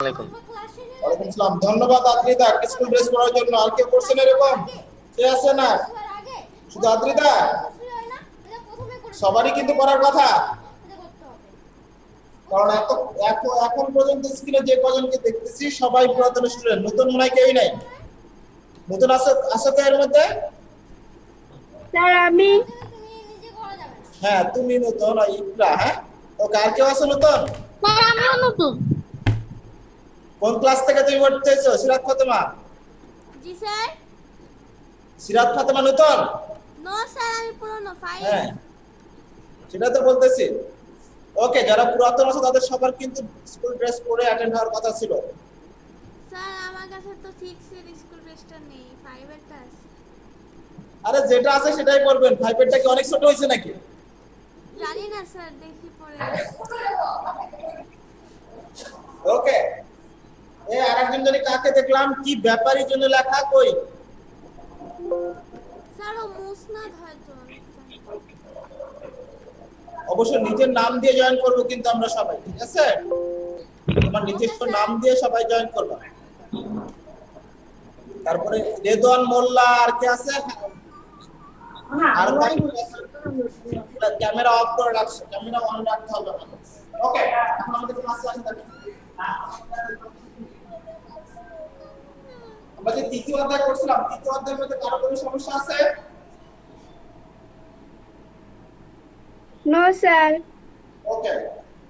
আলাইকুম। ওয়ালাইকুম আসসালাম। ধন্যবাদ আদ্রিতা স্কুল ড্রেস পরার জন্য। আর কেউ করছেন এরকম? কে আছে না? শুধু আদ্রিতা? সবারই কিন্তু করার কথা। কারণ এখন পর্যন্ত স্ক্রিনে যে কজনকে দেখতেছি সবাই পুরাতন স্টুডেন্ট, নতুন মনে হয় কেউই নাই। নতুন আছে তো এর মধ্যে? স্যার আমি। হ্যাঁ তুমি নতুন, ইকরা। হ্যাঁ ওকে, আর কেউ আছে নতুন? স্যার আমিও নতুন। কোন ক্লাস থেকে তুমি পড়তেছো? সিরাত ফাতেমা? জি স্যার। সিরাত ফাতেমা নতুন? নো স্যার আমি পুরনো 5। হ্যাঁ সেটা তো বলতেছি। ওকে, যারা পুরাতন আছে তাদের সবার কিন্তু স্কুল ড্রেস পরে অ্যাটেন্ড হওয়ার কথা ছিল। স্যার আমার কাছে তো 6 এর স্কুল ড্রেসটা নেই, 5 এরটা আছে। আরে যেটা আছে সেটাই পরবেন। 5 এরটা কি অনেক ছোট হয়েছে নাকি? জানি না স্যার, দেখি পরে। ওকে, আরেকজন জানি কাকে দেখলাম, কি ব্যাপারীর জন্য লেখা কই? স্যার ও মুসনাদ হয়তো। অবশ্য নিজের নাম দিয়ে জয়েন করব কিন্তু আমরা সবাই, ঠিক আছে? তোমার নিজস্ব নাম দিয়ে সবাই জয়েন করব। তারপরে রেদওয়ান মোল্লা আর কে আছে? আর ক্যামেরা অফ করে রাখছো, ক্যামেরা অন রাখতে হবে। ওকে, এখন আমাদের ক্লাসে আসি। আমরা যে তৃতীয় অধ্যায় করছিলাম, তৃতীয় অধ্যায়ের মধ্যে কারো কোনো সমস্যা আছে? No sir. ওকে,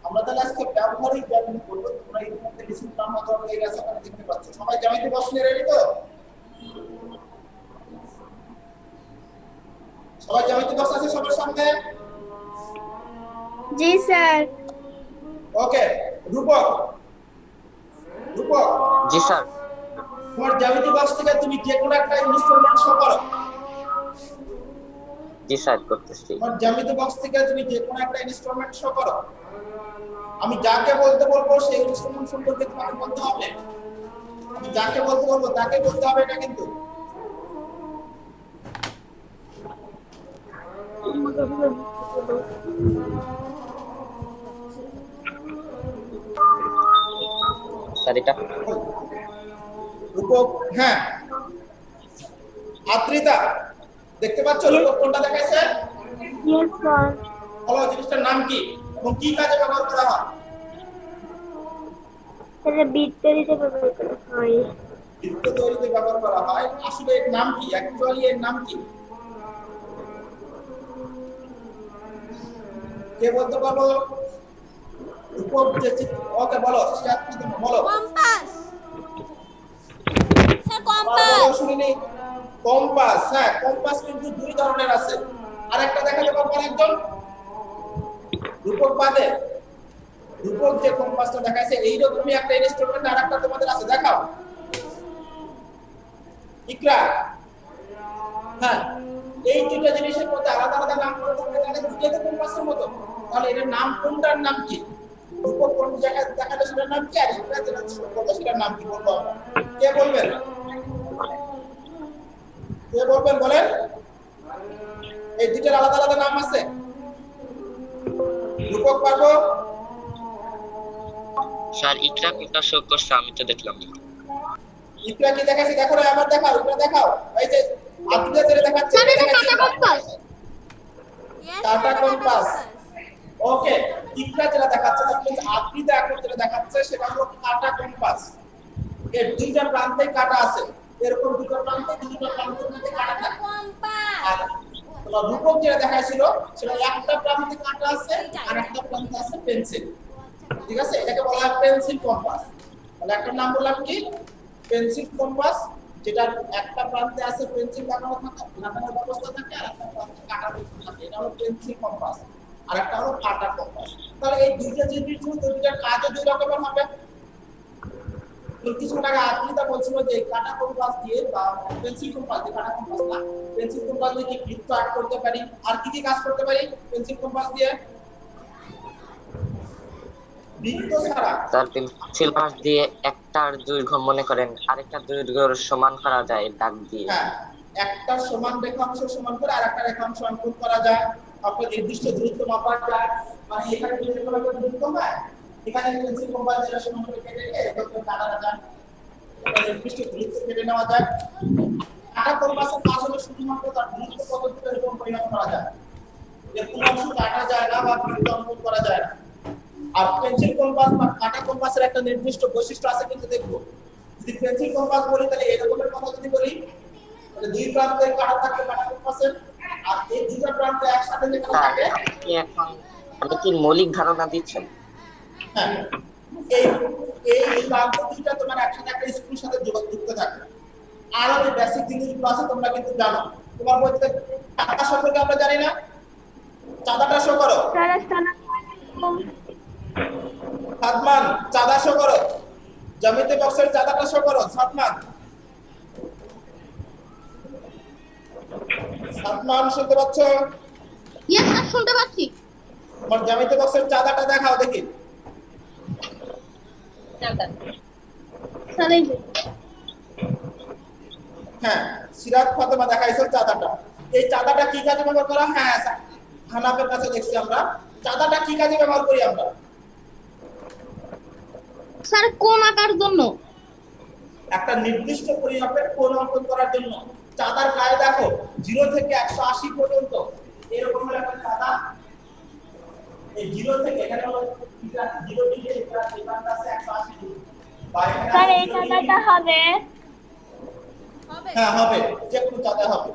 আমরা তাহলে আজকে ব্যবহারিক জ্ঞান করব। তোমরা এই মধ্যে লিসিং নাম মতো এই রাস্তাটা দেখতে পাচ্ছ। সবাই জ্যামিতি বক্স নিয়ে রেডি তো? সবাই জ্যামিতি বক্স আছে সবার সামনে? জি স্যার। ওকে, রূপক। রূপক, জি স্যার। তোমার জ্যামিতি বক্স থেকে তুমি যে কোনো একটা ইনস্ট্রুমেন্ট শো করো। জি স্যার করতেছি। তোমার জ্যামিতি বক্স থেকে তুমি যে কোনো একটা ইনস্ট্রুমেন্ট শো করো। আমি যাকে বলতে বলবো সেই ইনস্ট্রুমেন্ট সম্পর্কে তোমাকে বলতে হবে। আমি যাকে বলতে বলবো তাকে বলতে হবে, এটা কিন্তু। স্যার এটা রূপক, হ্যাঁ। আদ্রিতা, দেখতে পাচ্ছ রূপক কোনটা দেখাইছে? Yes sir. বলো জিনিসটার নাম কি এবং কি কাজে ব্যবহার করা হয়? এটা বিট তৈরিতে ব্যবহার করা হয়। বৃত্ত তৈরিতে ব্যবহার করা হয়। আসলে এর নাম কি? অ্যাকচুয়ালি এর নাম কি? কে বলতে পারবো? রূপক যে ওকে বলো, বলো। কম্পাস। স্যার বলো, কম্পাস। শুনিনি। কম্পাস, হ্যাঁ কম্পাস কিন্তু দুই ধরনের আছে। আরেকটা দেখাতে পারবো একজন? রূপক বাদে রূপক যে কম্পাসটা দেখাইছে এইরকমই একটা ইনস্ট্রুমেন্ট আরেকটা তোমাদের আছে, দেখাও। ইকরা, হ্যাঁ এই দুটো জিনিসের মধ্যে আলাদা আলাদা নাম করে থাকলে তাহলে দুটোতে কম্পাসের মতো, তাহলে এর নাম কোনটার নাম কি? রূপক কোন জায়গায় দেখালে সেটার নাম কি, আর ইকরা যেটা করলো সেটার নাম কি বলবো আমরা? কে বলবেন? কে বলবেন বলেন? এই দুটোর আলাদা আলাদা নাম আছে। রূপক পারবো? স্যার ইকরা কোনটা শো করছে আমি তো দেখলাম না। ইকরা কি দেখাচ্ছে? দেখো না, আবার দেখাও। ইকরা দেখাও। এই যে আদ্রিতা যেটা দেখাচ্ছে এটা দেখাচ্ছে টাটা কম্পাস। ওকে, ইকরা যেটা দেখাচ্ছে তার মধ্যে আদ্রিতা এখন যেটা দেখাচ্ছে সেটা হলো টাটা কম্পাস। এর দুইটা প্রান্তে কাটা আছে। এরকম দুটো প্রান্তের মধ্যে কাটা থাকে। আর তোমার রূপক যেটা দেখাইছিল সেটা একটা প্রান্তে কাটা আছে আর একটা প্রান্তে আছে পেন্সিল। ঠিক আছে, এটাকে বলা হয় পেন্সিল কম্পাস। তাহলে একটা নাম বললাম কি? পেন্সিল কম্পাস, যেটা একটা প্রান্তে আছে পেন্সিল লাগানোর ব্যবস্থা থাকে আর একটা প্রান্তে কাটা থাকে। এটা হলো পেন্সিল কম্পাস। আর একটা হলো কাটা কম্পাস। তাহলে এই দুইটা জিনিস দুইটা কাজও দুই রকমের হবে। কিছুক্ষণ আগে আদ্রিতা বলছিল যে কাটা কম্পাস দিয়ে বা পেন্সিল কম্পাস দিয়ে, কাটা কম্পাস না, পেন্সিল কম্পাস দিয়ে কি বৃত্ত আঁক করতে পারি, আর কি কি কাজ করতে পারি পেন্সিল কম্পাস দিয়ে? বৃত্ত ছাড়া স্যার পেন্সিল পাশ দিয়ে একটার দৈর্ঘ্য মনে করেন আরেকটা দৈর্ঘ্যের সমান করা যায় দাগ দিয়ে। হ্যাঁ, একটা সমান রেখাংশ সমান করে আরেকটা রেখাংশ অঙ্কন করা যায়। আপনার নির্দিষ্ট দূরত্ব মাপা যায়। মানে এখানে যদি কোনো একটা দূরত্ব হয় এখানে পেন্সিল কম্পাস দিয়ে সমান করে কেটে নিয়ে এরকম কাটা যায়, এটা নির্দিষ্ট দূরত্ব কেটে নেওয়া যায়। কাটা কম্পাসের কাজ হলো শুধুমাত্র তার দূরত্ব কত দূর এরকম পরিমাপ করা যায়, এর কোনো অংশ কাটা যায় না বা দূরত্ব অঙ্কন করা যায় না। আর পেন্সিল কম্পাস বা কাটা কম্পাসের একটা নির্দিষ্ট বৈশিষ্ট্য আছে কিন্তু দেখবো, যদি পেন্সিল কম্পাস বলি তাহলে এরকমের কথা যদি বলি তাহলে দুই প্রান্তে কাটা থাকে কাটা কম্পাসের, আর এই দুটো প্রান্ত একসাথে যেখানে স্যার থাকে, আপনি এখন আপনি কি মৌলিক ধারণা দিচ্ছেন? হ্যাঁ, এই এই প্রান্ত দুইটা তোমার একসাথে একটা স্ক্রুর সাথে যুক্ত থাকে। আরো যে বেসিক জিনিসগুলো আছে তোমরা কিন্তু জানো, তোমার বইতে চাঁদা সম্পর্কে আমরা জানি না, চাঁদাটা শো করো সাদমান, চাঁদা শো করো, জ্যামিতি বক্সের চাঁদাটা শো করো সাদমান। সাদমান শুনতে পাচ্ছ? ইয়েস স্যার শুনতে পাচ্ছি। তোমার জ্যামিতি বক্সের চাঁদাটা দেখাও দেখি। স্যার এই যে হ্যাঁ, সিরাত ফাতেমা দেখাইছো চাঁদাটা। এই চাঁদাটা কি কাজে ব্যবহার করা? হ্যাঁ হানাফের কাছে দেখছি আমরা চাঁদাটা কি কাজে ব্যবহার করি আমরা। স্যার কোন আঁকার জন্য? একটা নির্দিষ্ট পরিমাপের কোণ অঙ্কন করার জন্য। চাঁদার গায়ে দেখো 0 থেকে 180 পর্যন্ত এরকম একটা চাঁদা, এই 0 থেকে এখানে হলো 0 ডিগ্রি, এখানে আছে 180 ডিগ্রি। স্যার এই চাঁদাটা হবে? হ্যাঁ হবে, যে কোনো চাঁদা হবে।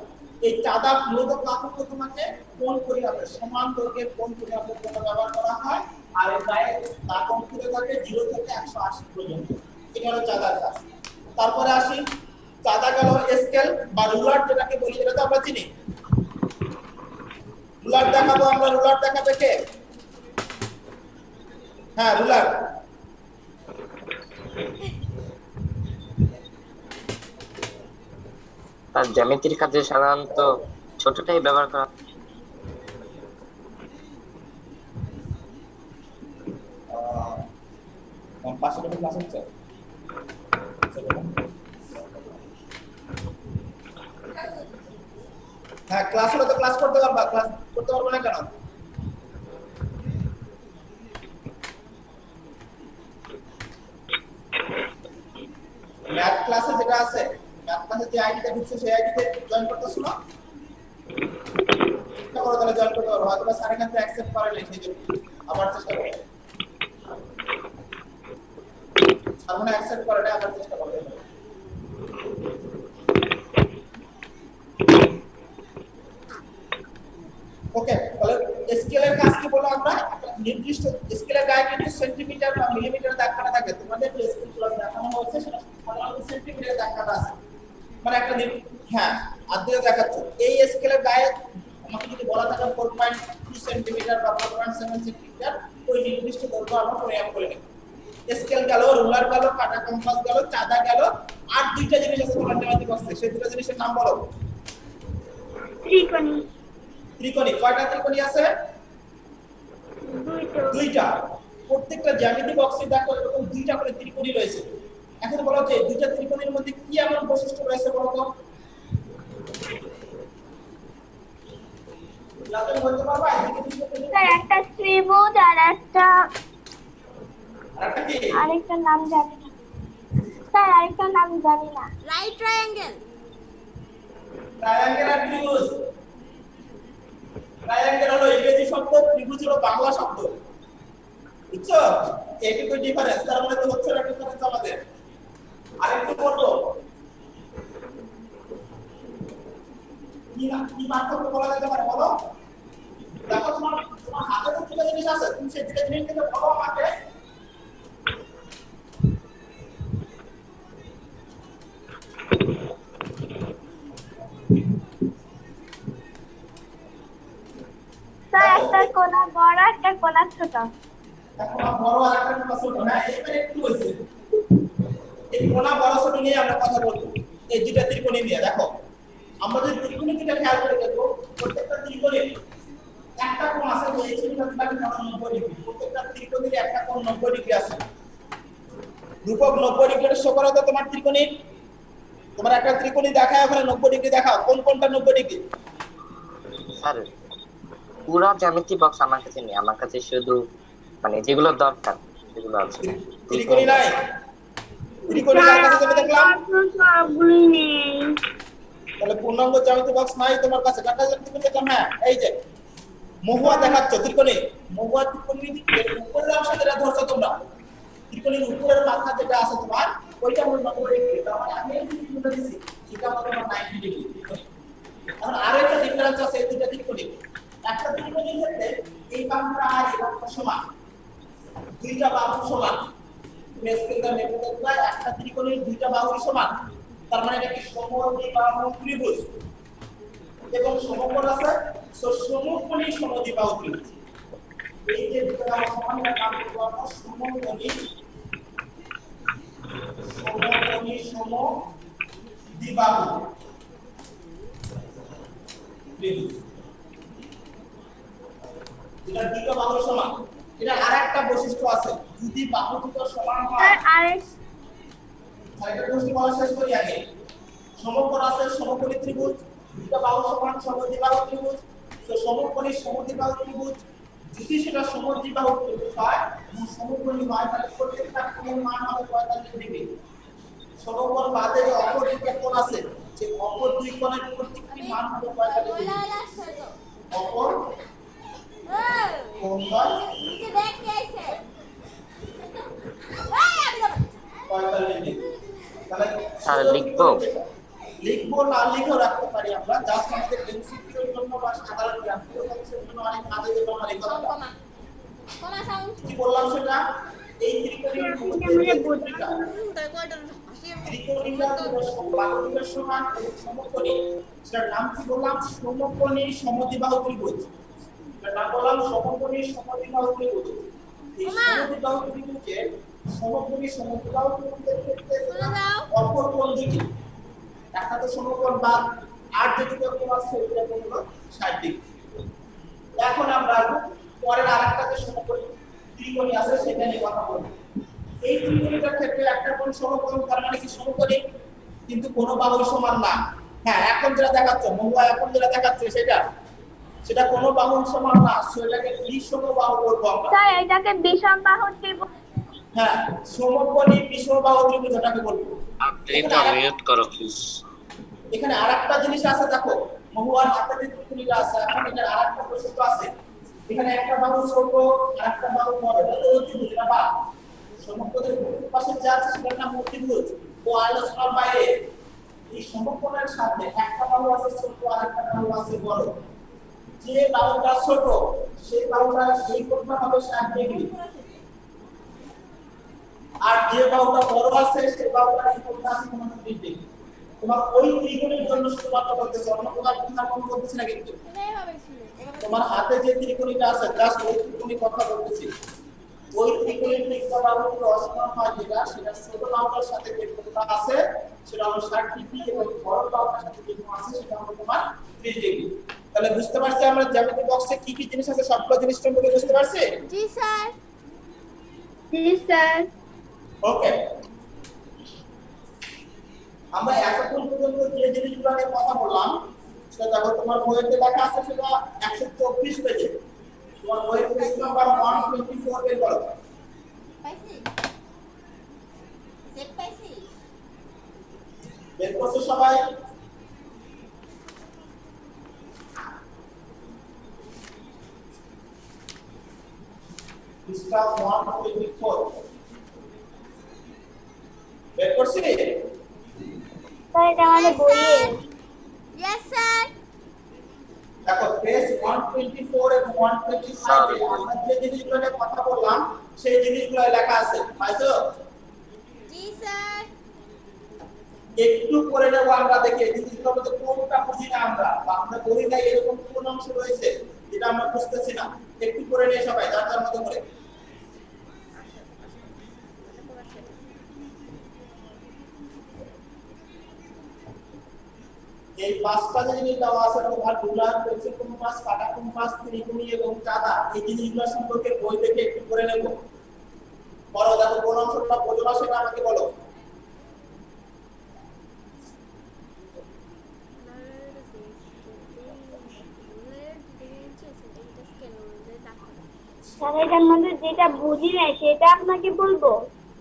এই চাঁদা মূলত কাকুকে তোমাকে কোণ পরিমাপে সমান দৈর্ঘ্যের কোণ পরিমাপের জন্য ব্যবহার করা হয়, আর এর গায়ে দাগ অঙ্কিত থাকে 0 থেকে 180 পর্যন্ত। এটা হলো চাঁদার কাজ। তারপরে আসি, চাঁদা গেল স্কেল বা রুলার যেটাকে বলি, এটা তো আমরা চিনি। রুলার দেখাবো আমরা, রুলার দেখাবে কে? হ্যাঁ রুলার। আর জ্যামিতির কাজে সাধারণত ছোটটাই ব্যবহার করা। পাশে কোনো ক্লাস হচ্ছে? হ্যাঁ ক্লাস হলে তো ক্লাস করতে পারবা, ক্লাস করতে পারবো না কেন? ম্যাথ ক্লাসে যেটা আছে, ম্যাথ ক্লাসে যে আইডিটা দিচ্ছে সেই আইডিতে জয়েন করতেছো না? চেষ্টা করো তাহলে জয়েন করতে পারবো, হয়তো স্যার এখান থেকে অ্যাকসেপ্ট করে নাই সেই জন্য আবার চেষ্টা করো। স্যার মনে অ্যাকসেপ্ট করে না, আবার চেষ্টা করতে হবে। ওকে, তাহলে স্কেলের কাজ কি বলো আমরা? নির্দিষ্ট স্কেলের গায়ে কিন্তু সেন্টিমিটার বা মিলিমিটারে দাগ কাটা থাকে। তোমাদের যে স্কেল ক্লাস দেখানো হচ্ছে সেটা সাধারণত সেন্টিমিটারে দাগ কাটা আছে, মানে একটা হ্যাঁ আদ্যে দেখাচ্ছে। এই স্কেলের গায়ে আমাকে যদি বলা থাকে 4.2 সেন্টিমিটার বা 4.7 সেন্টিমিটার, ওই নির্দিষ্ট দৈর্ঘ্য আমরা পরিমাপ করে নেব। স্কেল গেল, রুলার গেল, কাটা কম্পাস গেল, চাঁদা গেল, আর দুইটা জিনিস আছে তোমার জ্যামিতি বক্সে, সেই দুটো জিনিসের নাম বলো। ত্রিকোণী। ত্রিকোণী, কয়টা ত্রিকোণী আছে? দুইটা। প্রত্যেকটা জ্যামিতি বক্সে দেখো এরকম দুইটা করে ত্রিকোণী রয়েছে। এখন বলো যে দুইটা ত্রিকোণীর মধ্যে কি এমন বৈশিষ্ট্য রয়েছে বলো তো? লাগাতে বলতে পারবা? স্যার একটা ত্রিভুজ আর একটা আরেকটা কি? আরেকটা নাম জানি না স্যার, আরেকটা নাম জানি না। Right triangle. ট্রায়াঙ্গেল আর ত্রিভুজ। ট্রায়াঙ্গেল হলো ইংরেজি শব্দ, ত্রিভুজ হলো বাংলা শব্দ। বুঝছো? এইটুকু ডিফারেন্স, তার মানে তো হচ্ছে না ডিফারেন্স আমাদের। আরেকটু বলবো কি পার্থক্য বলা যেতে পারে বলো? দেখো তোমার হাতে তো দুটো জিনিস আছে, তুমি সেই দুটো জিনিস থেকে বলো আমাকে। স্যার একটা কোণা বড়, একটা কোণা ছোট। দেখো বড় আর একটা কোণা ছোট, হ্যাঁ এবারে একটু হয়েছে। এই কোণা বড় ছোট নিয়ে আমরা কথা বলবো, এই দুটো ত্রিকোণী নিয়ে। দেখো আমরা যদি ত্রিকোণী দুটো খেয়াল করে দেখবো, প্রত্যেকটা ত্রিকোণীর একটা কোণ আছে, যে এই ত্রিকোণটা 90 ডিগ্রি। প্রত্যেকটা ত্রিকোণীর একটা কোণ 90 ডিগ্রি আছে। রূপক 90 ডিগ্রি শো করো তো তোমার ত্রিকোণী। তোমার একটা ত্রিকোণী দেখায়, ওখানে 90 ডিগ্রি দেখাও, কোন কোণটা 90 ডিগ্রি? স্যার পুরো জ্যামিতি বক্স আমার কাছে নেই, আমার কাছে শুধু মানে যেগুলো দরকার এগুলো আছে। ত্রিকোণী নাই, ত্রিকোণী কার কাছে যাবে দেখলাম? সবগুলি নেই। তাহলে পূর্ণাঙ্গ জ্যামিতি বক্স নাই তোমার কাছে, কার কাছে ত্রিকোণী দেখলাম? হ্যাঁ এই যে মহুয়া দেখাচ্ছ ত্রিকোণী, মহুয়া ত্রিকোণী উপরের অংশ যেটা ধরছো তোমরা, ত্রিকোণীর উপরের মাথা যেটা আছে তোমার ওইটা হলো 90 ডিগ্রি। তার মানে আমি এই ত্রিকোণটা দিছি এটা হলো 90 ডিগ্রি ত্রিকোণী। এখন আরো একটা ডিফারেন্স আছে এই দুটো ত্রিকোণী। একটা ত্রিকোণীর ক্ষেত্রে এই বাহুটা আর এই বাহুটা সমান, দুইটা বাহু সমান। তুমি স্কেলটা মেপে দেখবা একটা ত্রিকোণীর দুইটা বাহু সমান, তার মানে এটা কি সমদ্বিবাহু ত্রিভুজ এবং সমকোণ আছে, সো সমকোণী সমদ্বিবাহু ত্রিভুজ। এই যে দুটো বাহু সমান এর নাম হলো আমরা সমকোণী সমদ্বিবাহু ত্রিভুজ। এটা দুটো বাহু সমান। এটা আরেকটা বৈশিষ্ট্য আছে, যদি বাহু দুটো সমান হয়, স্যার আরেক আরেকটা বৈশিষ্ট্য বলা শেষ করি আগে। সমকোণ আছে সমকোণী ত্রিভুজ, দুটো বাহু সমান সমদ্বিবাহু ত্রিভুজ, তো সমকোণী সমদ্বিবাহু ত্রিভুজ যদি সেটা সমদ্বিবাহু ত্রিভুজ হয় এবং সমকোণী হয় তাহলে প্রত্যেকটা কোণের মান হবে 45 ডিগ্রি। সমকোণ বাদে যে অপর দুটো কোণ আছে সেই অপর দুই কোণের প্রত্যেকটি মান হবে 45 ডিগ্রি। অপর কোণটা 45 ডিগ্রি। তাহলে স্যার লিখবো? লিখবো না লিখেও রাখতে পারি আমরা, জাস্ট আমাদের এমসিকিউর জন্য বা সাধারণ জ্ঞান প্রকাশের জন্য অনেক কাজে দেব আমরা এই কথাটা। কি বললাম সেটা? এই ত্রিকোণীর মধ্যে যে ত্রিকোণীটা, ত্রিকোণীটা বাহুর সমান এবং সমকোণী, সেটার নাম কি বললাম? সমকোণী সমদ্বিবাহু ত্রিভুজ। এটার নাম বললাম সমকোণী সমদ্বিবাহু ত্রিভুজ। এই সমদ্বিবাহু ত্রিভুজের সমকোণী সমদ্বিবাহু ত্রিভুজের ক্ষেত্রে অপর কোণ দুটি, একটা তো সমকোণ বা আর যে দুটো কোণ আছে সেটা হলো 60 ডিগ্রি। এখন আমরা পরের আরেকটা যে সমকোণ ত্রিকোণী আছে সেটা নিয়ে কথা বলবো। এই ত্রিকোণীটার ক্ষেত্রে একটা কোণ সমকোণ, তার মানে কি সমকোণী কিন্তু কোনো বাহু সমান না। হ্যাঁ এখন যেটা দেখাচ্ছে মহুয়া, এখন যেটা দেখাচ্ছে সেটা কোনো বাহু সমান না, সেটাকে বিষম বাহু বলবো আমরা। স্যার এটাকে বিষম বাহু ত্রিভুজ। হ্যাঁ সমকোণী বিষম বাহু ত্রিভুজ এটাকে বলবো। আদ্রিতা মিউট করো প্লিজ। এখানে আরেকটা জিনিস আছে দেখো, মহুয়ার হাতে যে ত্রিকোণীটা আছে এখন এটার আরেকটা বৈশিষ্ট্য আছে। এখানে একটা বাহু ছোট আর একটা বাহু বড়, এটা তো ত্রিভুজ না বা সমকোণের পাশে যা আছে সেটার নাম ত্রিভুজ। ও আলোচনার বাইরে এই সমকোণের সাথে একটা বাহু আছে ছোট আর একটা বাহু আছে বড়, যে বাহুটা ছোট সেই বাহুটা সেই কোণটা হবে 60 ডিগ্রি, আর যে বাহুটা বড় আছে সেই বাহুটা এই কোণটা আছে 30 ডিগ্রি। তোমার ওই ত্রিকোণের জন্য শুধুমাত্র বলতেছে, অন্য কোনো বলতেছি না কিন্তু। তোমার হাতে যে ত্রিকোণীটা আছে জাস্ট ওই ত্রিকোণীর কথা বলতেছি। ওই ত্রিকোণের একটা বাহু যদি অসমান হয় সেটা ছোট বাহুটার সাথে যে কোণটা আছে সেটা হলো 60 ডিগ্রি এবং বড় বাহুটার সাথে যে কোণ আছে সেটা হলো তোমার 30 ডিগ্রি। তাহলে বুঝতে পারছি আমরা জ্যামিতি বক্সে কি কি জিনিস আছে সবগুলো জিনিস সম্পর্কে বুঝতে পারছি? জি স্যার। জি স্যার। ওকে, আমরা এতক্ষণ পর্যন্ত যে জিনিসগুলো নিয়ে কথা বললাম সেটা দেখো তোমার বইতে লেখা আছে, সেটা 124 পেজে। তোমার বইয়ের পেজ নাম্বার 124 বের করো। বের করছো সবাই? পৃষ্ঠা 124 বের করছি? স্যার এটা আমাদের বইয়ে। Yes sir. দেখো পেজ 124 এবং 125 এ আমরা যে জিনিসগুলো নিয়ে কথা বললাম সেই জিনিসগুলো লেখা আছে, পাইছো? জি স্যার। একটু করে নেব আমরা, দেখি এই জিনিসগুলোর মধ্যে কোনটা বুঝি না আমরা, বা আমরা বলি না এরকম কোন অংশ রয়েছে যেটা আমরা বুঝতেছি না। একটু করে নিয়ে সবাই যার যার মতো করে। এই পাঁচটা যে জিনিস দেওয়া আছে তোমার রুলার, পেন্সিল কম্পাস, কাটা কম্পাস, ত্রিকোণী এবং চাঁদা, এই জিনিসগুলো সম্পর্কে বই থেকে একটু করে নেব। বলো দেখো কোন অংশটা বোঝো না সেটা আমাকে বলো। স্যার এটার মধ্যে যেটা বুঝি নাই সেটা আপনাকে বলবো।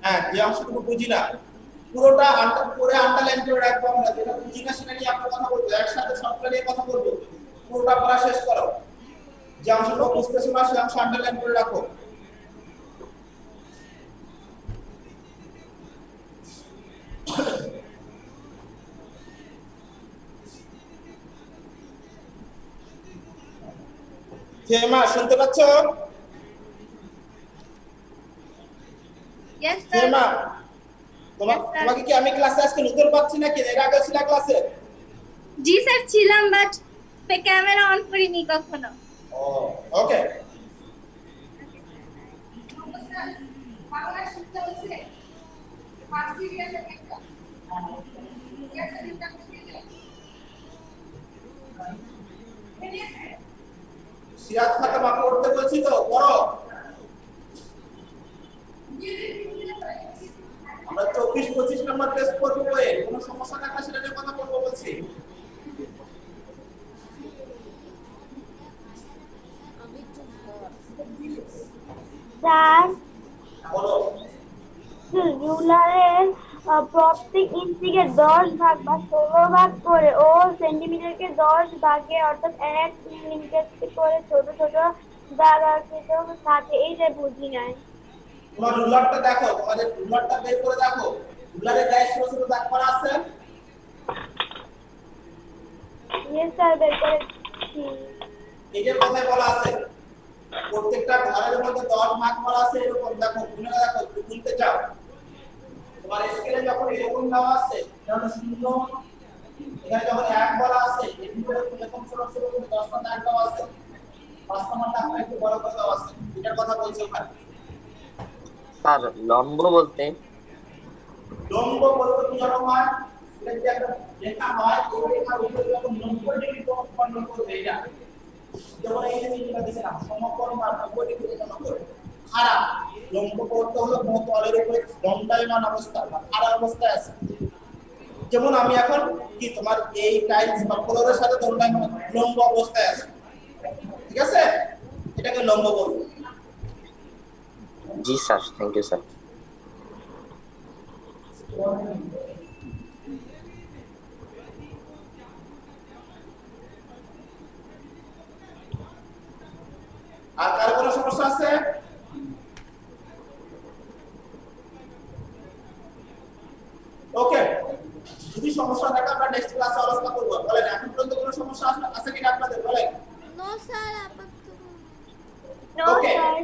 হ্যাঁ, যে অংশটুকু বুঝি না পুরোটা করে আন্ডারলাইন করে রাখবো আমরা, যেটা বুঝি না সেটা নিয়ে আমরা কথা বলবো, একসাথে সবটা নিয়ে কথা বলবো। পুরোটা পড়া শেষ করো, যে অংশটুকু বুঝতেছো না সেই অংশ আন্ডারলাইন করে রাখো। ফেমা শুনতে পাচ্ছ? Yes, sir. FEMA Yes, sir. তোমাকে কি আমি ক্লাসে আজকে নতুন পাচ্ছি নাকি এর আগে ছিল ক্লাসে? জি স্যার ছিলাম, বাট ক্যামেরা অন করিনি কখনো। ও ওকে। সিরাত খাতামা পড়তে বলছি তো পড়ো। আমরা 24-25 নাম্বার টেস্ট করব, বইয়ে কোনো সমস্যা থাকলে সেটা নিয়ে কথা বলবো বলছি। স্যার বলো। রুলারের প্রত্যেক ইঞ্চিকে 10 ভাগ বা 16 ভাগ করে ও সেন্টিমিটারকে 10 ভাগে অর্থাৎ 1 মিলিমিটার করে ছোট ছোট দাগ আঁকিত থাকে, এইটা বুঝি নাই। তোমার রুলারটা দেখো, তোমাদের রুলারটা বের করে দেখো, রুলারের গায়ে ছোট ছোট দাগ করা আছে। ইয়েস স্যার, বের করেছি। এটার কথাই বলা আছে প্রত্যেকটা ঘরের মধ্যে 10 ভাগ করা আছে, এরকম দেখো, গুণে দেখো, গুনতে চাও। তোমার স্কেলে যখন এরকম দেওয়া আছে তাহলে 0, এখানে যখন 1 বলা আছে এর ভিতরে এরকম ছোট ছোট করে 10টা দাগ দেওয়া আছে, 5 নম্বর দাগটা একটু বড় করে দেওয়া আছে, এটার কথা বলছি ওখানে। স্যার লম্ব বলতে লম্ব বলতে কি রকম হয়? এটা যে একটা রেখা হয়, এই রেখার উপরে যখন 90 ডিগ্রি কোণ উৎপন্ন করবে, এটা যেমন এই যে জিনিসটা দিয়েছিলাম সমকোণ বা 90 ডিগ্রি কোণ করে খাড়া লম্ব করতে হলো কোনো তলের উপরে দণ্ডায়মান অবস্থা বা খাড়া অবস্থায় আছে। যেমন আমি এখন কি তোমার এই টাইলস বা ফ্লোরের সাথে দণ্ডায়মান লম্ব অবস্থায় আছে, ঠিক আছে? এটাকে লম্ব বলবো। জি স্যার, থ্যাংক ইউ স্যার। আর কার কোনো সমস্যা আছে? ওকে, যদি সমস্যা থাকে আমরা নেক্সট ক্লাসে আলোচনা করব। বলেন এখন পর্যন্ত কোনো সমস্যা আছে কিনা আপনাদের, বলেন। নো স্যার, আপাতত নো ওকে, স্যার।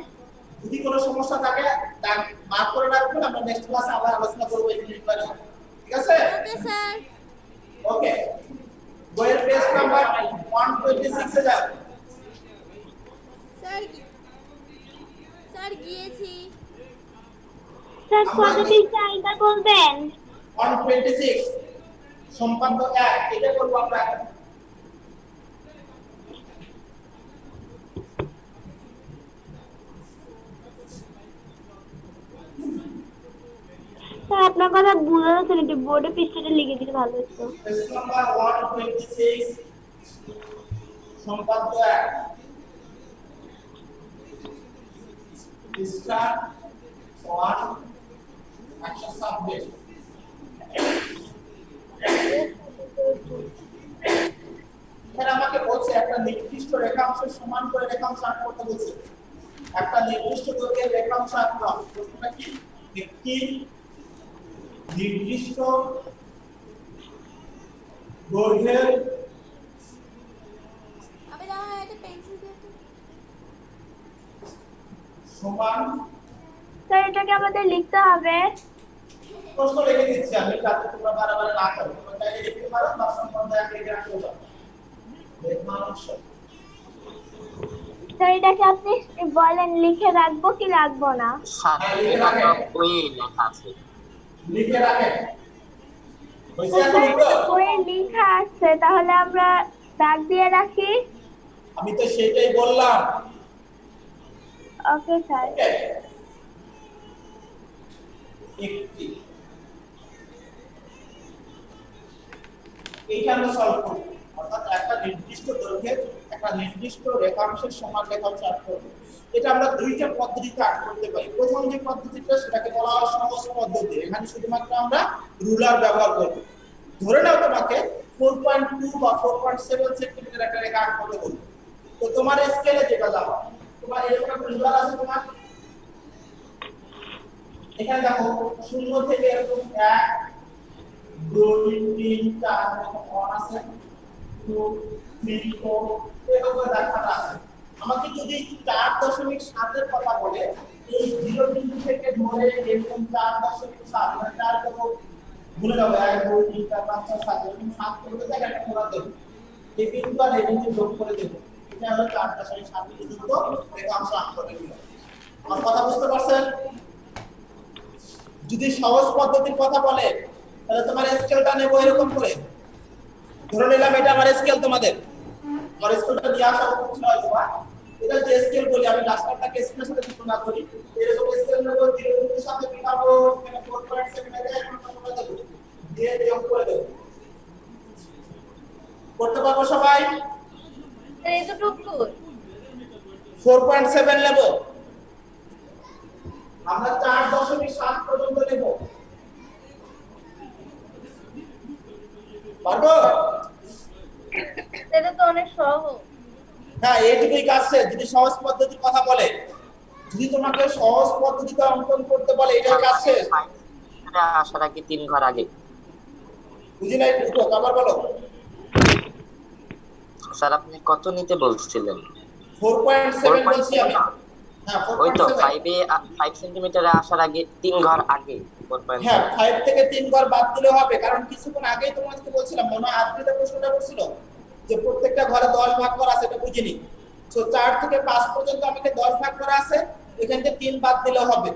যদি কোনো সমস্যা থাকে তা মার্ক করে রাখবেন, আমরা নেক্সট ক্লাসে আবার আলোচনা করব এই বিষয়ে, ঠিক আছে? Okay sir. ওকে, বইয়ের পেজ নাম্বার 126 এ যাও। স্যার স্যার গিয়েছি। স্যার কত পৃষ্ঠা এটা বলবেন? 126 সম্পাদ্য 1 এটা করব আমরা এখন। স্যার আপনার কথা বোঝা যাচ্ছে না, একটু বোর্ডে পৃষ্ঠাটা লিখে দিলে ভালো হতো। পেজ নাম্বার 126 সম্পাদ্য 1 পৃষ্ঠা 126। এখানে আমাকে বলছে একটা নির্দিষ্ট রেখাংশের সমান করে রেখাংশ আঁক করতে বলছে, একটা নির্দিষ্ট দৈর্ঘ্যের রেখাংশ আঁকতে হবে। প্রশ্নটা কি? একটি নির্দিষ্ট দৈর্ঘ্যের আমি দাঁড়া একটা পেন্সিল দিয়ে একটু- সমান, স্যার এটাকে আমাদের লিখতে হবে। প্রশ্ন লিখে দিচ্ছি আমি, যাতে তোমরা বারবার না করো। তোমরা চাইলে লিখতে পারো, বা সম্বন্ধে এক লিখে রাখতে পারো। রেখাংশ স্যার এটাকে আপনি বলেন লিখে রাখবো কি রাখবো না? স্যার এটা তো বইয়ে লেখা আছে। লিখে রাখেন। হয়েছে স্যার এখন উত্তর? বইয়ে লেখা আছে, তাহলে আমরা দাগ দিয়ে রাখি। আমি তো সেটাই বললাম। Okay sir. ওকে, একটি এইটা আমরা সলভ করব, অর্থাৎ একটা নির্দিষ্ট দৈর্ঘ্যের একটা নির্দিষ্ট রেখাংশের সমান রেখাংশ আঁকতে হবে। এটা আমরা দুইটা পদ্ধতিতে আঁক করতে পারি। প্রথম যে পদ্ধতিটা সেটাকে বলা হয় সহজ পদ্ধতি। এখানে শুধুমাত্র আমরা রুলার ব্যবহার করব। ধরে নাও তোমাকে 4.2 বা 4.7 সেন্টিমিটার একটা রেখা আঁকতে বলবো। তো তোমার স্কেলে যেটা দাও, তোমার এরকম রুলার আছে তোমার, এখানে দেখো শূন্য থেকে এরকম 1 2 3 4 এরকম অন আছে, 2 3 4 এরকম দেখাটা আছে। আমাকে যদি 4.7 এর কথা বলে, এই 0 বিন্দু থেকে ধরে এরকম 4.7 মানে 4 দেবো, ভুলে যাবো 1 2 3 4 5 6 7 এরকম 7 করতে যায় একটা মোড়া দেবো, এই বিন্দু আর এই বিন্দু যোগ করে দেবো, এটা হলো 4.7 বিন্দু রেখাংশ আঁকতে হবে। আমার কথা বুঝতে পারছেন? যদি সহজ পদ্ধতির কথা বলে তাহলে তোমার স্কেলটা নেব এরকম করে, ধরে নিলাম এটা আমার স্কেল, তোমাদের আর স্কেলটা দিয়ে আসা উচিত নয় তোমার, এটা যে স্কেল বলি আমি ডাস্টারটাকে স্কেলের সাথে তুলনা করি, এরকম স্কেল নেব, 0 বিন্দুর সাথে মিলাবো, এখানে 4.7 এর এখন আমরা দেব দিয়ে যোগ করে দেব। করতে পারবো সবাই? এতটুকু 4.7 নেব, আমরা 4.7 পর্যন্ত নেব, পারবো? এটা তো অনেক সহজ। হ্যাঁ, এইটুকুই কাজ শেষ। যদি সহজ পদ্ধতির কথা বলে, যদি তোমাকে সহজ পদ্ধতিতে অঙ্কন করতে বলে, এটাই কাজ শেষ। এটা আসার আগে 3 ঘর আগে। বুঝি নাই, একটু আবার বলো। স্যার আপনি কত নিতে বলছিলেন? 4.7 বলছি আমি। হ্যাঁ, ওই তো 4.7। 5 সেন্টিমিটারে আসার আগে 3 ঘর আগে 4.7। হ্যাঁ, 5 থেকে 3 ঘর বাদ দিলে হবে, কারণ কিছুক্ষণ আগেই তোমাকে বলছিলাম, মনে হয় আদ্রিতা প্রশ্নটা করছিল যে প্রত্যেকটা ঘরে 10 ভাগ করা আছে, এটা বুঝিনি। সো 4 থেকে 5 পর্যন্ত আমাকে 10 ভাগ করা আছে, এখান থেকে 3 বাদ দিলে হবে।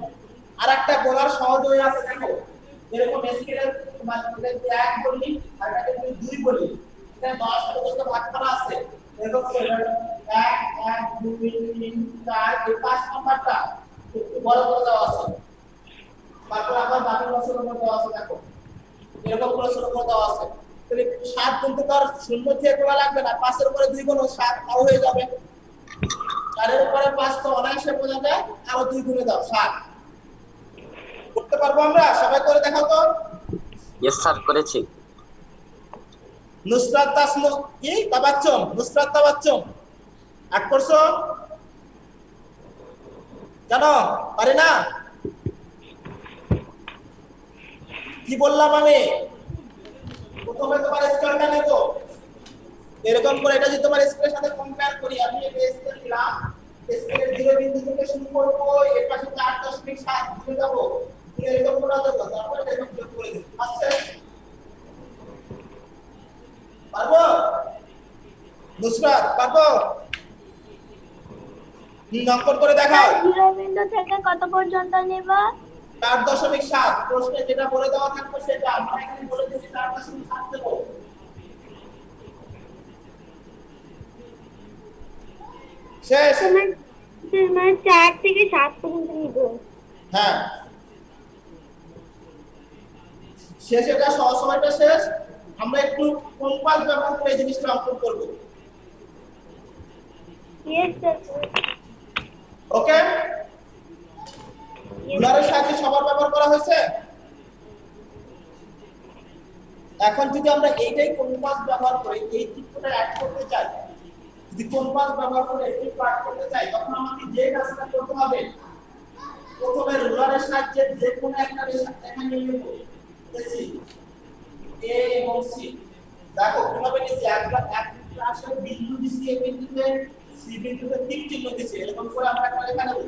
আর একটা বলার সহজ হয়ে আছে, দেখো এরকম স্কেলের মানে 1 বলি আর এটাকে যদি 2 বলি, এটা 10 পর্যন্ত ভাগ করা আছে, এরকম 1 1 2 3 4 এই 5 নাম্বারটা একটু বড় করে দেওয়া আছে, তারপর আবার বাকি বছরের মধ্যে দেওয়া আছে, দেখো এরকম করে ছোট করে দেওয়া আছে। তাহলে 7 গুনতে তো আর শূন্য দিয়ে করা লাগবে না, 5 এর উপরে 2 গুণ 7 তাও হয়ে যাবে, 4 এর উপরে 5 তো অনায়াসে বোঝা যায়, আরো 2 গুণে দাও 7। করতে পারবো আমরা? সবাই করে দেখাও তো। ইয়েস স্যার, করেছি। নুসরাত তাসনু কি তাবাচ্চুম, নুসরাত তাবাচ্চুম আট করছো জানো? পারি না? কি বললাম আমি? প্রথমে তোমার স্কেলটা নেব, এরকম করে এটা যদি তোমার স্কেলের সাথে কম্পেয়ার করি, আমি এই স্কেল নিলাম, স্কেলের 0 বিন্দু থেকে শুরু করব, এর পাশে 4.7 দিয়ে যাব, দিয়ে এরকম করে দেব, তারপরে এরকম যোগ করে দেব। আচ্ছা, পারবো? নুসরাত পারবো? অঙ্কন করে দেখাও। 0 বিন্দু থেকে কত পর্যন্ত নেব? 4.7 প্রশ্নে যেটা বলে দেওয়া থাকবে সেটা আমরা এখানে বলে দিচ্ছি 4.7 দেব। শেষ? মানে 4 থেকে 7 পর্যন্ত নিব। হ্যাঁ, শেষ। এটা সহজ সময়টা শেষ। আমরা একটু কম্পাস ব্যবহার করে এই জিনিসটা অঙ্কন করব। Yes sir. ওকে, রুলারের সাহায্যে সবার ব্যবহার করা হয়েছে। এখন যদি আমরা এইটাই কম্পাস ব্যবহার করে এই চিত্রটা অ্যাড করতে চাই, যদি কম্পাস ব্যবহার করে এই চিত্র অ্যাড করতে চাই, তখন আমাকে যে কাজটা করতে হবে, প্রথমে রুলারের সাহায্যে যে কোনো একটা রেখা এখানে নিয়ে নেব, সি এ এবং সি। দেখো কিভাবে নিচে একটা আসলে বিন্দু দিছি, এই বিন্দুতে সি বিন্দুতে তীর চিহ্ন দিছি, এরকম করে আমরা একটা রেখা নেব।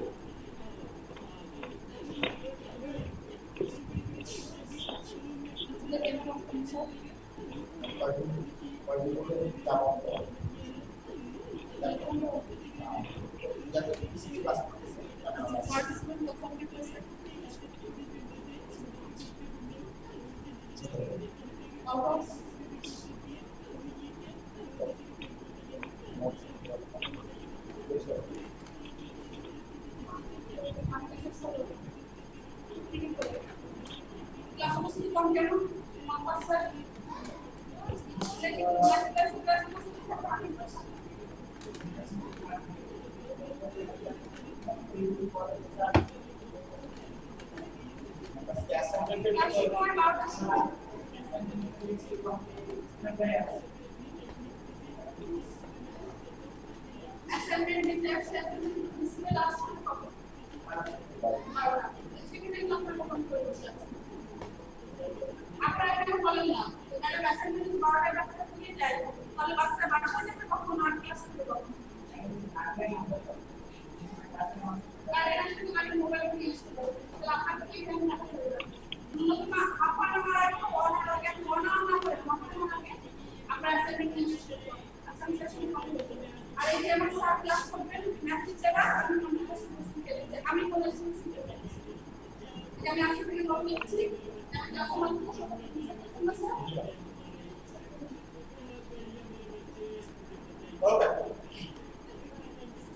Okay.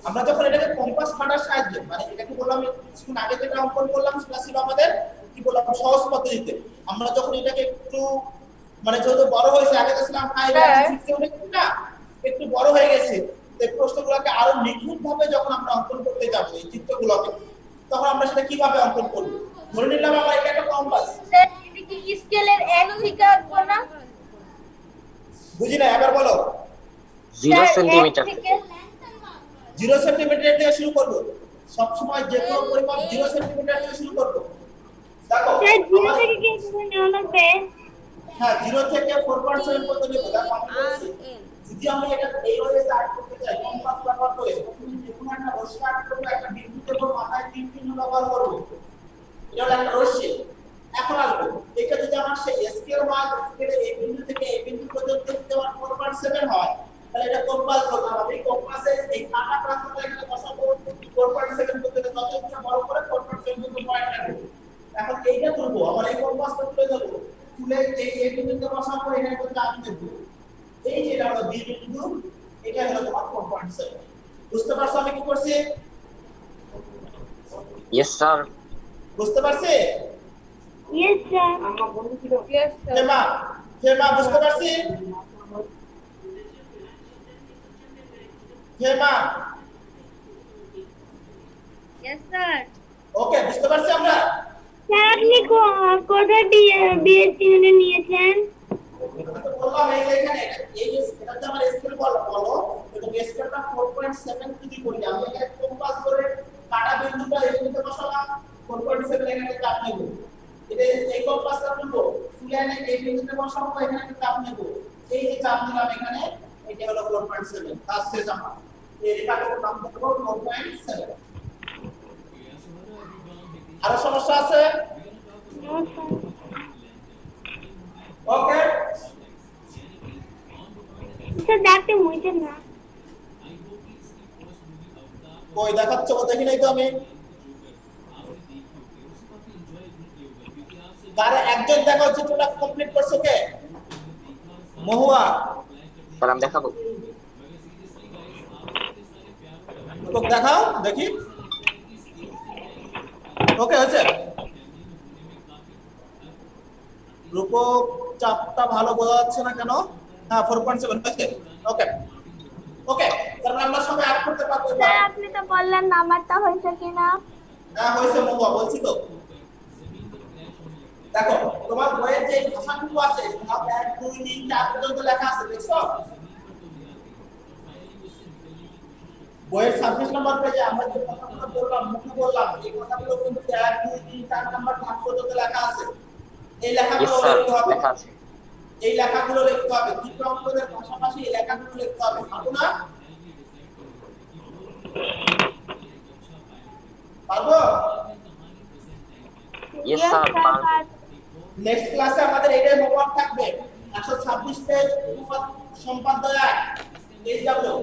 আমরা যখন এটাকে কম্পাস কাটার সাহায্যে মানে এটাকে বললাম কিছুক্ষণ আগে যেটা অঙ্কন করলাম সেটা ছিল আমাদের কি বললাম সহজ পদ্ধতিতে। আমরা যখন এটাকে একটু মানে যেহেতু বড় হয়েছে আগে তো ছিলাম 5 আর 6 এ উঠে না একটু বড় হয়ে গেছে এই প্রশ্নগুলোকে আরো নিখুঁতভাবে যখন আমরা অঙ্কন করতে যাব এই চিত্রগুলোকে তখন আমরা সেটা কিভাবে অঙ্কন করব। ধরে নিলাম আমার এটা একটা কম্পাস, স্যার এটা কি স্কেলের 1 থেকে আঁকবো না? বুঝি না, এবার বলো। 0 সেন্টিমিটার 0 সেন্টিমিটার থেকে শুরু করব। সব সময় যে কোনো পরিমাপ 0 সেন্টিমিটার থেকে শুরু করব। দেখো স্যার 0 থেকে কি নেওয়া লাগবে? হ্যাঁ 0 থেকে 4.7 পর্যন্ত নেব। দেখো আমি বলছি যদি আমি এটা এই ওয়ে আর্ট করতে চাই কম্পাস ব্যবহার করে তুমি যে কোনো একটা রশ্মি আর্ট করব একটা বিন্দুতে উপর মাথায় তিন চিহ্ন ব্যবহার করব। এটা হলো একটা রশ্মি। এখন আসবে এটা যদি আমার সেই স্কেল হয় স্কেলে এই বিন্দু থেকে এই বিন্দু পর্যন্ত যদি আমার 4.7 হয় তাহলে এটা কম্পাস ধরলাম। আমি কম্পাসে এই কাটা প্রান্তটা এখানে বসাবো 4.7 পর্যন্ত যত ইচ্ছা বড় করে 4.7 পর্যন্ত পয়েন্ট রাখবো। এখন এইটা তুলবো আমার এই কম্পাসটা তুলে দেবো তুলে এই বিন্দুতে বসাবো এখানে একটা চাপ দেব। এই যে এটা হলো বি বিন্দু এটা হলো তোমার 4.7। বুঝতে পারছো আমি কি করছি? ইয়েস স্যার বুঝতে পারছি? Yes sir. ফেমা বুঝতে পারছি? FEMA yes sir. ওকে বুঝতে পারছি আমরা? স্যার আপনি কোথায় বিএসসি ইউনিট নিয়েছেন? বললাম এই যে এখানে এই এটাতে আমার স্কেল বলো এবং স্কেলটা 4.7 যদি করি আমি এখানে কম্পাস করে কাটা বিন্দুটা এই বিন্দুতে বসালাম 4.7 এখানে চাপ নেব। এটা এই কম্পাসটা তুলবো তুলে এনে এই বিন্দুতে বসাবো এখানে একটা চাপ নেব। এই যে চাপ নিলাম এখানে এটা হলো 4.7 কাজ শেষ আমার। এই রেখাটার নাম দেব 4.7। আর সমস্যা আছে? ওকে স্যার দেখতে মুইছেন না। কই দেখাচ্ছ দেখি নাই তো আমি। তার একজন দেখাও চিত্রটা কমপ্লিট করছো কে? মহুয়া স্যার আমি দেখাবো। তো দেখাও দেখি। ওকে হয়েছে। রূপক চাপটা ভালো বোঝা যাচ্ছে না কেন? হ্যাঁ 4.7 হয়েছে। ওকে ওকে তাহলে আমরা সবাই অ্যাড করতে পারবো। স্যার আপনি তো বললেন নাম্বারটা হয়েছে কিনা? হ্যাঁ হয়েছে মহুয়া বলছি তো। দেখো তোমার বইয়ের যে ভাষাগুলো আছে 1 2 3 4 পর্যন্ত লেখা আছে দেখছো? বইয়ের 26 নম্বর পেজে আমরা যে কথাগুলো বললাম মুখে বললাম এই কথাগুলো কিন্তু 1 2 3 4 নাম্বার ভাগ পর্যন্ত লেখা আছে। এই লেখাগুলো লিখতে হবে। লেখা আছে। এই লেখাগুলো লিখতে হবে। চিত্র অঙ্কনের পাশাপাশি এই লেখাগুলো লিখতে হবে। পারবো না? পারবো? ইয়েস স্যার পারবো। নেক্সট ক্লাসে আমাদের এটাই হোমওয়ার্ক থাকবে 126 পেজ উপপাদ্য সম্পাদ্য 1 পেজ ডাব্লিউ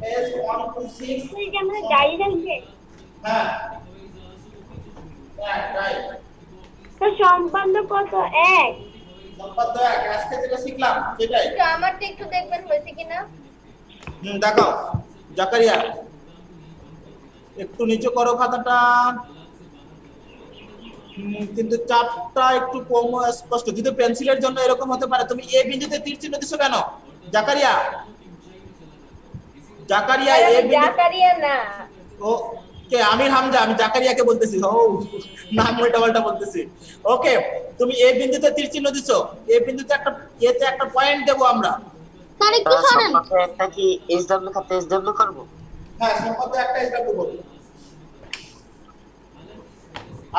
পেজ 126 এই যে আমরা ডায়রি থাকবে। হ্যাঁ রাইট তো সম্পাদ্য কত? 1 সম্পাদ্য 1 আজকে যেটা শিখলাম সেটাই। তো আমারটা একটু দেখবেন হয়েছে কিনা। দেখাও জাকারিয়া একটু নিচু করো খাতাটা। কিন্তু চাপটা একটু কম স্পষ্ট। যদি পেন্সিলের জন্য এরকম হতে পারে। তুমি এই বিন্দুতে তীর চিহ্ন দিছো কেন জাকারিয়া? জাকারিয়া আরে এ আমি বিন্দু জাকারিয়া না। ও কে আমির হামজা, আমি জাকারিয়াকে বলতেছি। ও নাম উল্টা পাল্টা বলতেছি। ওকে, তুমি এই বিন্দুতে তীর চিহ্ন দিছো, এই বিন্দুতে একটা এতে একটা পয়েন্ট দেবো আমরা। স্যার একটু সরেন। সম্পর্কে একটা কি SW খাতে SW করবো? হ্যাঁ, সম্পদে একটা এসডব্লিউ বলবো।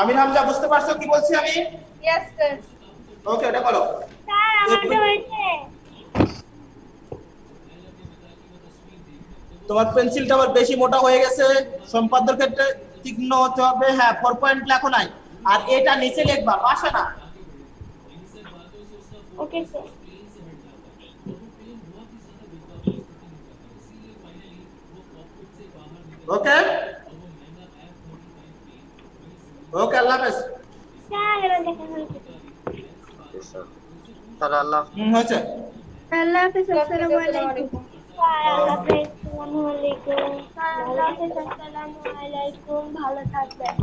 আমির হামজা বুঝতে পারছো কি বলছি আমি? Yes sir. ওকে, এটা করো। স্যার আমারটা হয়েছে। তোমার পেন্সিলটা আবার বেশি মোটা হয়ে গেছে, সম্পাদ্যর ক্ষেত্রে তীক্ষ্ণ হতে হবে। হ্যাঁ, 4 পয়েন্ট লেখো নাই, আর এটা নিচে লিখবা, পাশে না। Okay sir. ওকে ওকে, আল্লাহ হাফেজ। স্যার এবার দেখা হয়েছে। তাহলে আল্লাহ হয়েছে। আল্লাহ হাফেজ, আসসালামু আলাইকুম। স্যার আল্লাহ হাফেজ। আসসালামু আলাইকুম। স্যার আল্লাহ হাফেজ। আসসালামু আলাইকুম। ভালো থাকবেন।